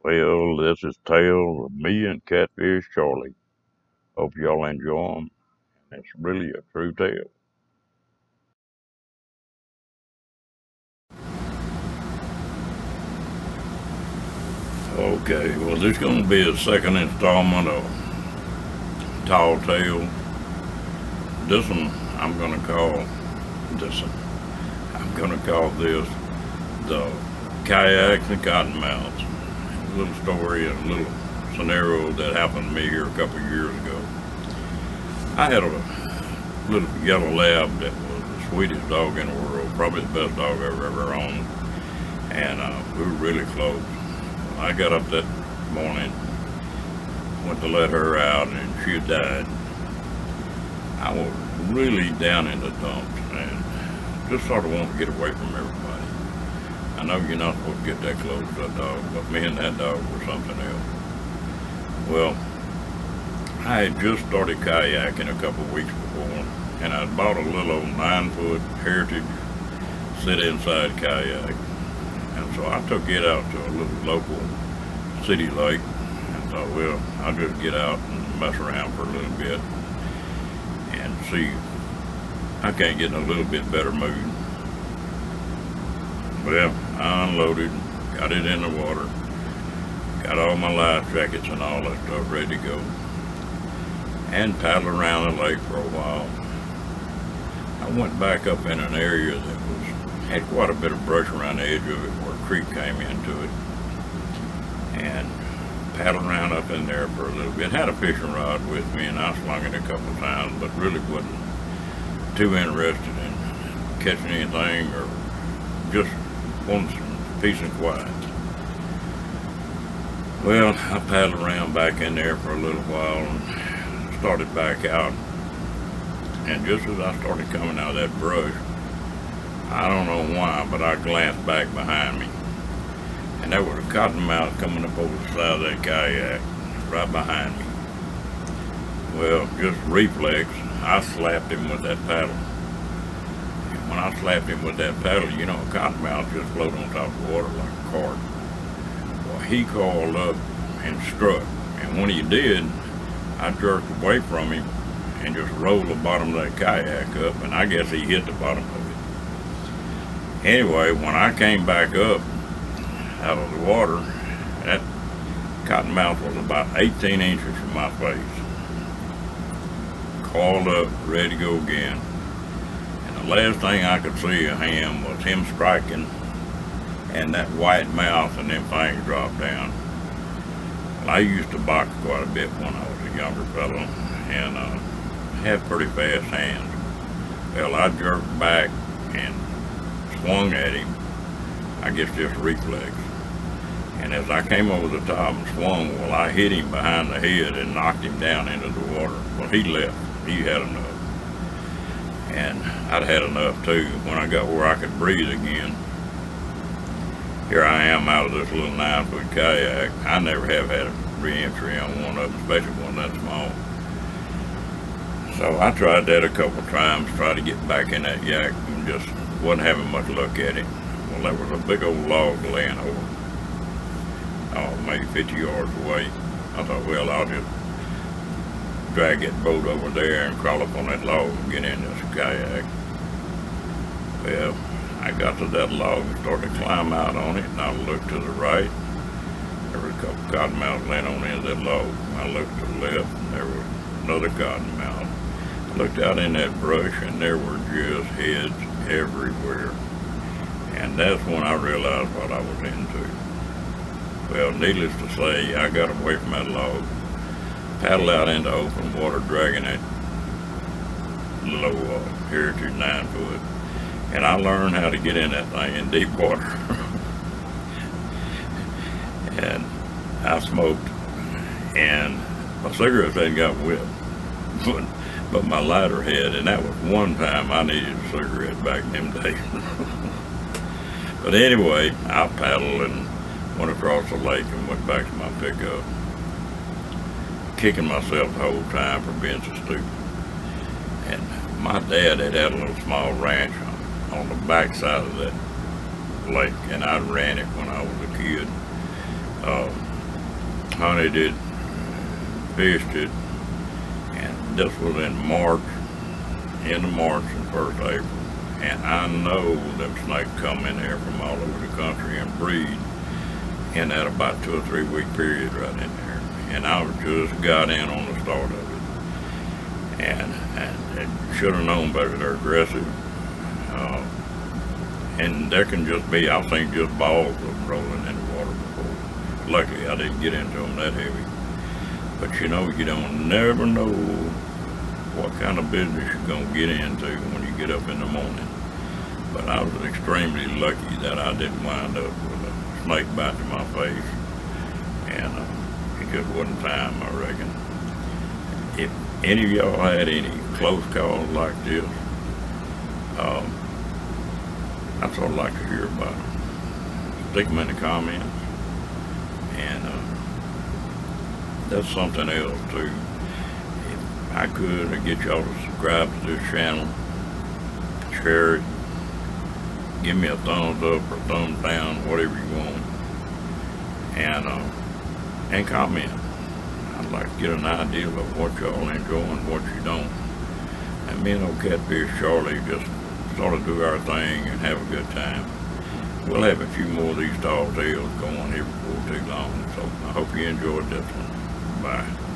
Well, this is Tales of Me and Catfish Charlie. Hope y'all enjoy them. It's really a true tale. Okay, well, this is going to be a second installment of Tall Tale. This one, I'm going to call this one. I'm going to call this the Kayaks and Cottonmouths. A little story and a little scenario that happened to me here a couple of years ago. I had a little yellow lab that was the sweetest dog in the world, probably the best dog I've ever owned, and we were really close. I got up that morning, went to let her out, and she had died. I was really down in the dumps and just sort of wanted to get away from everybody. I know you're not supposed to get that close to a dog, but me and that dog were something else. Well, I had just started kayaking a couple of weeks before, and I bought a little old 9-foot Heritage sit-inside kayak. And so I took it out to a little local city lake and thought, well, I'll just get out and mess around for a little bit and see if I can't get in a little bit better mood. Well, I unloaded, got it in the water, got all my life jackets and all that stuff ready to go, and paddled around the lake for a while. I went back up in an area that had quite a bit of brush around the edge of it where a creek came into it, and paddled around up in there for a little bit. Had a fishing rod with me, and I slung it a couple of times, but really wasn't too interested in catching anything, or just wanted some peace and quiet. Well, I paddled around back in there for a little while and started back out, and just as I started coming out of that brush, I don't know why, but I glanced back behind me, and there was a cottonmouth coming up over the side of that kayak, right behind me. Well, just reflex, I slapped him with that paddle. And when I slapped him with that paddle, you know, a cottonmouth just floated on top of the water like a cart. Well, he coiled up and struck, and when he did, I jerked away from him and just rolled the bottom of that kayak up, and I guess he hit the bottom of it. Anyway, when I came back up out of the water, that cottonmouth was about 18 inches from my face. Coiled up, ready to go again. And the last thing I could see of him was him striking, and that white mouth and them things dropped down. Well, I used to box quite a bit when I was a younger fellow, and had pretty fast hands. Well, I jerked back and swung at him, I guess just reflex. And as I came over the top and swung, well, I hit him behind the head and knocked him down into the water. Well, he left. He had enough. And I'd had enough too. When I got where I could breathe again, here I am out of this little 9-foot kayak. I never have had a re-entry on one of them, especially one that small. So I tried that a couple of times, tried to get back in that yak, and just wasn't having much luck at it. Well, there was a big old log laying over, maybe 50 yards away. I thought, well, I'll just drag that boat over there and crawl up on that log and get in this kayak. Well, I got to that log and started to climb out on it, and I looked to the right. There was a couple of cottonmouths laying on the end of that log. I looked to the left, and there was another cottonmouth. I looked out in that brush, and there were just heads everywhere. And that's when I realized what I was into. Well, needless to say, I got away from that log, paddled out into open water, dragging that little Heritage 9-foot, and I learned how to get in that thing in deep water. And I smoked, and my cigarettes hadn't got wet, but my lighter had, and that was one time I needed a cigarette back in them days. But anyway, I paddled and went across the lake and went back to my pickup, kicking myself the whole time for being so stupid. And my dad had a little small ranch on the backside of that lake, and I ran it when I was a kid. hunted it, fished it, and this was in March, end of March and first April. And I know them snakes come in here from all over the country and breed in that about 2 or 3 week period right in there. And I was just got in on the start of it. And should have known better. They're aggressive. And there can just be, I've seen just balls of them rolling in the water before. Luckily, I didn't get into them that heavy. But you know, you don't never know what kind of business you're going to get into when you get up in the morning. But I was extremely lucky that I didn't wind up with a snake bite to my face. And it just wasn't time, I reckon. If any of y'all had any close calls like this, I'd sort of like to hear about them. Stick them in the comments. And that's something else too. If I could, I'd get y'all to subscribe to this channel, share it, give me a thumbs up or thumbs down, whatever you want, and comment. I'd like to get an idea of what y'all enjoy and what you don't. And me and old Catfish Charlie just sort of do our thing and have a good time. We'll have a few more of these tall tales going here before too long. So I hope you enjoyed this one. Bye.